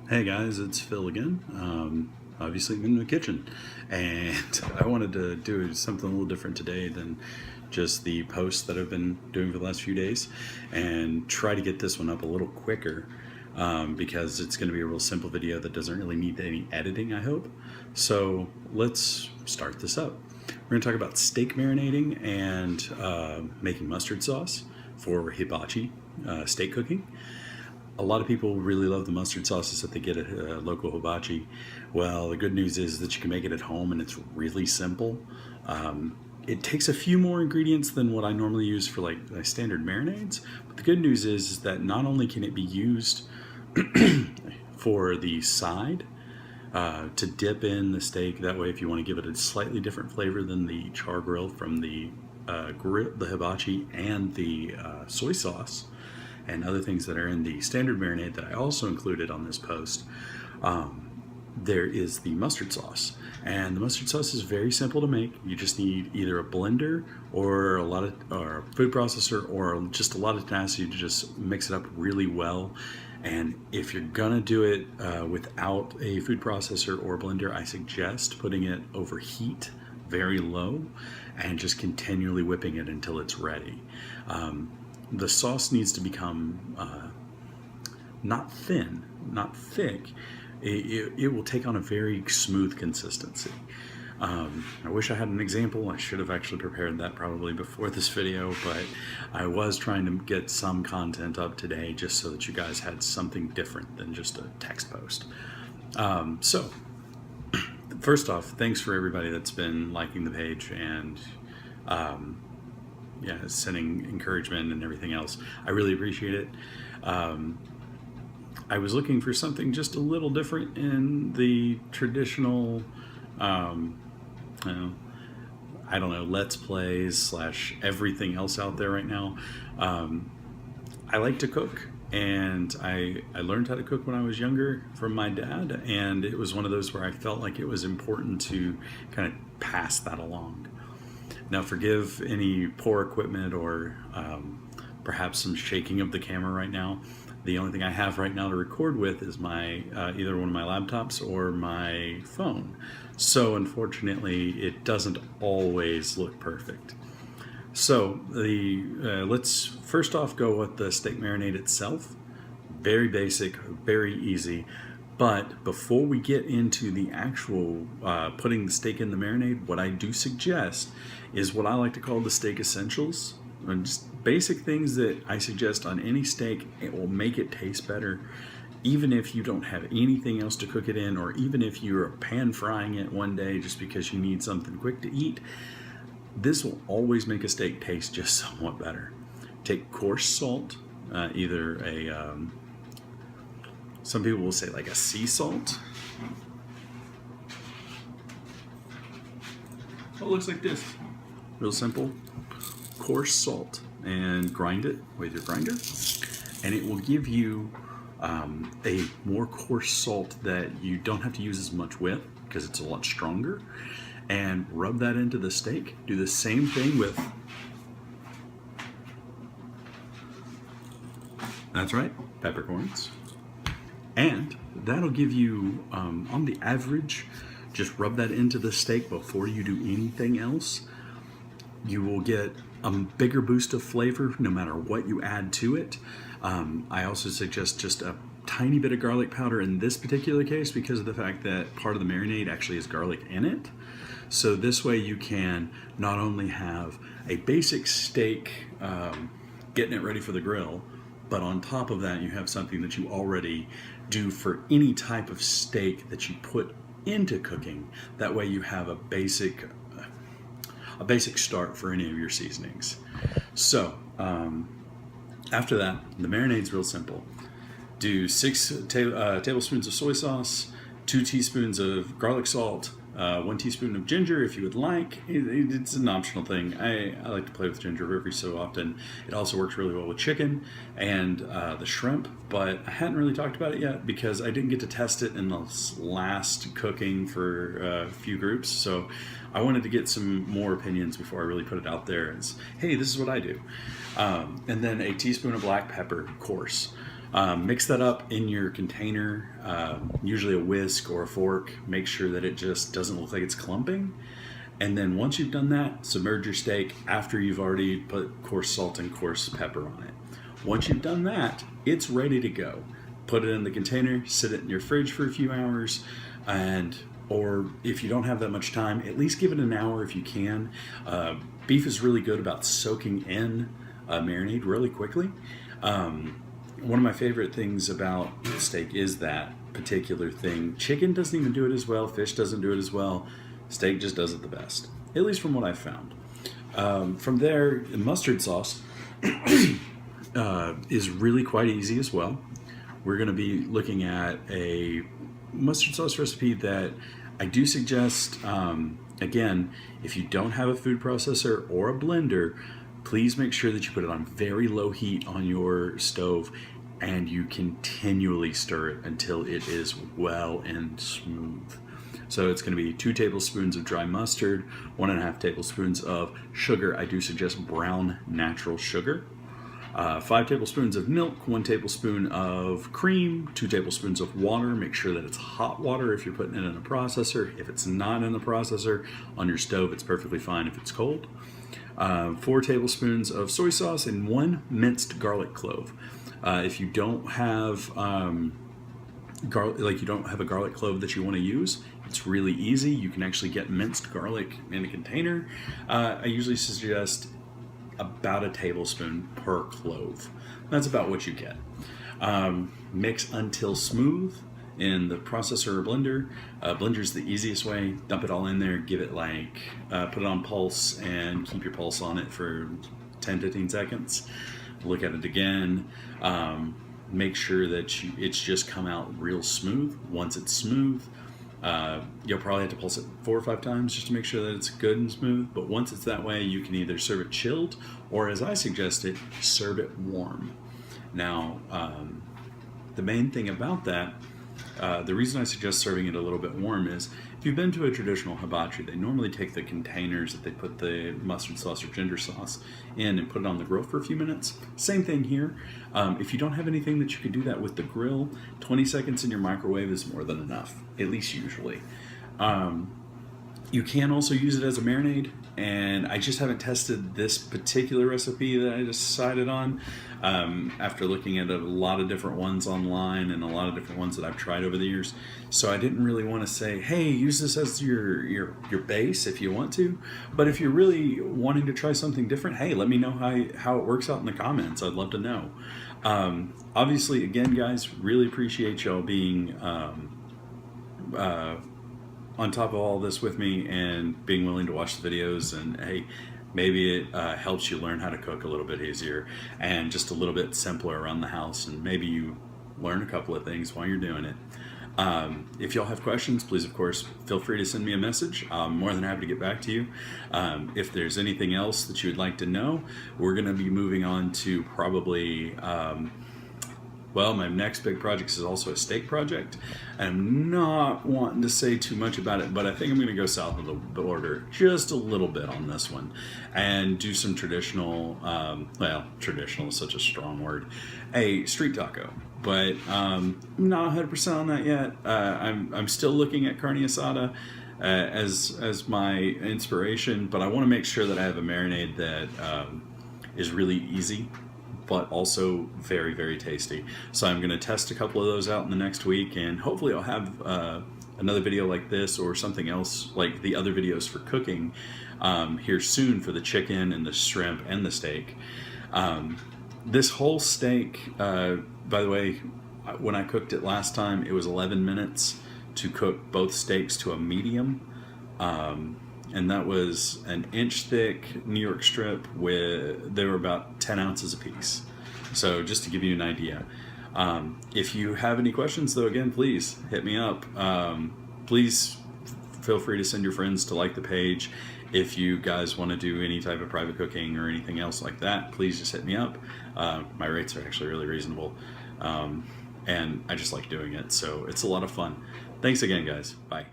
Hey guys, it's Phil again. Obviously I'm in the kitchen, and I wanted to do something a little different today than just the posts that I've been doing for the last few days, and try to get this one up a little quicker because it's going to be a real simple video that doesn't really need any editing, I hope. So let's start this up. We're going to talk about steak marinating and making mustard sauce for hibachi steak cooking. A lot of people really love the mustard sauces that they get at local hibachi. Well, the good news is that you can make it at home, and it's really simple. It takes a few more ingredients than what I normally use for like standard marinades. But the good news is that not only can it be used for the side to dip in the steak. That way, if you want to give it a slightly different flavor than the char grill from the hibachi and the soy sauce, and other things that are in the standard marinade that I also included on this post, there is the mustard sauce. And the mustard sauce is very simple to make. You just need either a blender or a food processor or just a lot of tenacity to just mix it up really well. And if you're gonna do it without a food processor or blender, I suggest putting it over heat very low and just continually whipping it until it's ready. The sauce needs to become not thin, not thick. It will take on a very smooth consistency. I wish I had an example. I should have actually prepared that probably before this video, but I was trying to get some content up today just so that you guys had something different than just a text post. So first off, thanks for everybody that's been liking the page and sending encouragement and everything else. I really appreciate it. I was looking for something just a little different in the traditional, I don't know, Let's Plays / everything else out there right now. I like to cook, and I learned how to cook when I was younger from my dad, and it was one of those where I felt like it was important to kind of pass that along. Now, forgive any poor equipment or perhaps some shaking of the camera right now. The only thing I have right now to record with is my either one of my laptops or my phone. So unfortunately, it doesn't always look perfect. So let's first off go with the steak marinade itself. Very basic, very easy. But before we get into the actual putting the steak in the marinade, what I do suggest is what I like to call the steak essentials. And just basic things that I suggest on any steak. It will make it taste better, even if you don't have anything else to cook it in, or even if you're pan frying it one day just because you need something quick to eat. This will always make a steak taste just somewhat better. Take coarse salt, either a some people will say like a sea salt. So it looks like this. Real simple. Coarse salt, and grind it with your grinder. And it will give you a more coarse salt that you don't have to use as much with because it's a lot stronger. And rub that into the steak. Do the same thing with, that's right, peppercorns. And that'll give you, on the average, just rub that into the steak before you do anything else. You will get a bigger boost of flavor no matter what you add to it. I also suggest just a tiny bit of garlic powder in this particular case because of the fact that part of the marinade actually has garlic in it. So this way you can not only have a basic steak, getting it ready for the grill, but on top of that you have something that you already do for any type of steak that you put into cooking. That way you have a basic start for any of your seasonings. So after that, the marinade's real simple. Do 6 tablespoons of soy sauce, 2 teaspoons of garlic salt, 1 teaspoon of ginger if you would like. It's an optional thing. I like to play with ginger every so often. It also works really well with chicken and the shrimp, but I hadn't really talked about it yet because I didn't get to test it in the last cooking for a few groups. So I wanted to get some more opinions before I really put it out there as, hey, this is what I do. And then a teaspoon of black pepper, coarse. Mix that up in your container, usually a whisk or a fork. Make sure that it just doesn't look like it's clumping. And then once you've done that, submerge your steak after you've already put coarse salt and coarse pepper on it. Once you've done that, it's ready to go. Put it in the container, sit it in your fridge for a few hours, or if you don't have that much time, at least give it an hour if you can. Beef is really good about soaking in marinade really quickly. One of my favorite things about steak is that particular thing. Chicken doesn't even do it as well. Fish doesn't do it as well. Steak just does it the best, at least from what I've found. From there, mustard sauce is really quite easy as well. We're going to be looking at a mustard sauce recipe that I do suggest, again, if you don't have a food processor or a blender, please make sure that you put it on very low heat on your stove and you continually stir it until it is well and smooth. So it's going to be 2 tablespoons of dry mustard, 1.5 tablespoons of sugar. I do suggest brown natural sugar. 5 tablespoons of milk, 1 tablespoon of cream, 2 tablespoons of water. Make sure that it's hot water if you're putting it in a processor. If it's not in the processor, on your stove, it's perfectly fine if it's cold. 4 tablespoons of soy sauce and 1 minced garlic clove. If you don't have you don't have a garlic clove that you want to use, it's really easy. You can actually get minced garlic in a container. I usually suggest about a tablespoon per clove. That's about what you get. Mix until smooth in the processor or blender. Blender's the easiest way. Dump it all in there, give it put it on pulse and keep your pulse on it for 10-15 seconds. Look at it again. Make sure that it's just come out real smooth. Once it's smooth, you'll probably have to pulse it 4 or 5 times just to make sure that it's good and smooth. But once it's that way, you can either serve it chilled or, as I suggested, serve it warm. Now, the main thing about that, the reason I suggest serving it a little bit warm is if you've been to a traditional hibachi, they normally take the containers that they put the mustard sauce or ginger sauce in and put it on the grill for a few minutes. Same thing here. If you don't have anything that you can do that with the grill, 20 seconds in your microwave is more than enough, at least usually. You can also use it as a marinade, and I just haven't tested this particular recipe that I decided on after looking at a lot of different ones online and a lot of different ones that I've tried over the years. So I didn't really want to say, hey, use this as your base if you want to. But if you're really wanting to try something different, hey, let me know how it works out in the comments. I'd love to know. Obviously, again, guys, really appreciate y'all being on top of all this with me and being willing to watch the videos. And hey, maybe it helps you learn how to cook a little bit easier and just a little bit simpler around the house, and maybe you learn a couple of things while you're doing it. If y'all have questions, please, of course, feel free to send me a message. I'm more than happy to get back to you. If there's anything else that you would like to know, we're going to be moving on to probably well, my next big project is also a steak project. I'm not wanting to say too much about it, but I think I'm going to go south of the border just a little bit on this one and do some traditional, well, traditional is such a strong word, a street taco. But I'm not 100% on that yet. I'm still looking at carne asada as my inspiration, but I want to make sure that I have a marinade that is really easy, but also very, very tasty. So I'm going to test a couple of those out in the next week, and hopefully I'll have another video like this or something else like the other videos for cooking here soon for the chicken and the shrimp and the steak. This whole steak, by the way, when I cooked it last time, it was 11 minutes to cook both steaks to a medium. And that was an inch thick New York strip they were about 10 ounces a piece. So just to give you an idea. If you have any questions though, again, please hit me up. Please feel free to send your friends to like the page. If you guys want to do any type of private cooking or anything else like that, please just hit me up. My rates are actually really reasonable. And I just like doing it. So it's a lot of fun. Thanks again, guys. Bye.